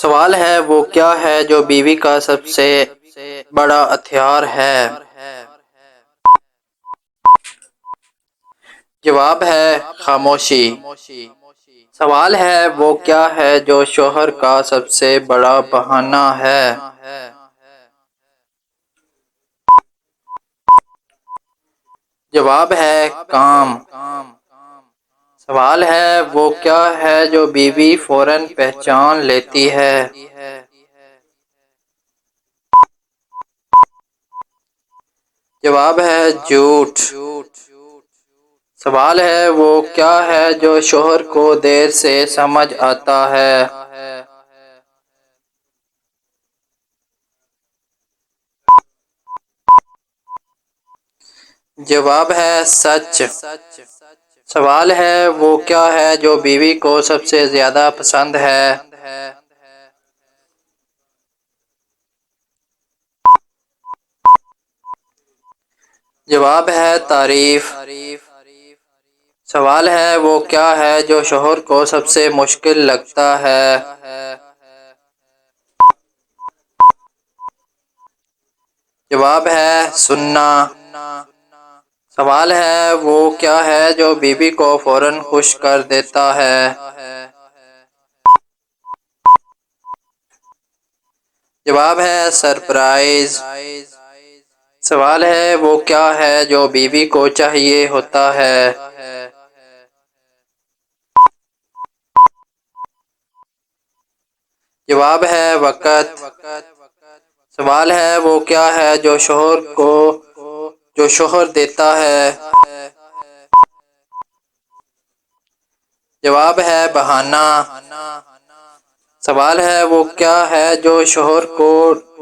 سوال ہے وہ کیا ہے جو بیوی کا سب سے بڑا ہتھیار ہے؟ جواب ہے خاموشی۔ سوال ہے وہ کیا ہے جو شوہر کا سب سے بڑا بہانہ ہے؟ جواب ہے کام۔ سوال ہے وہ کیا ہے جو بیوی فوراً پہچان لیتی ہے؟ جواب ہے جھوٹ۔ سوال ہے وہ کیا ہے جو شوہر کو دیر سے سمجھ آتا ہے؟ جواب ہے سچ۔ سوال ہے وہ کیا ہے جو بیوی کو سب سے زیادہ پسند ہے؟ جواب ہے تعریف۔ سوال ہے وہ کیا ہے جو شوہر کو سب سے مشکل لگتا ہے؟ جواب ہے سننا۔ سوال ہے وہ کیا ہے جو بیوی کو فوراً خوش کر دیتا ہے؟ جواب ہے سرپرائز۔ سوال ہے وہ کیا ہے جو بیوی کو چاہیے ہوتا ہے؟ جواب ہے وقت۔ سوال ہے وہ کیا ہے جو شوہر دیتا ہے؟ جواب ہے بہانہ۔ سوال ہے وہ کیا ہے جو شوہر کو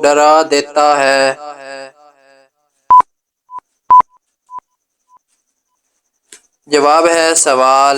ڈرا دیتا ہے؟ جواب ہے سوال۔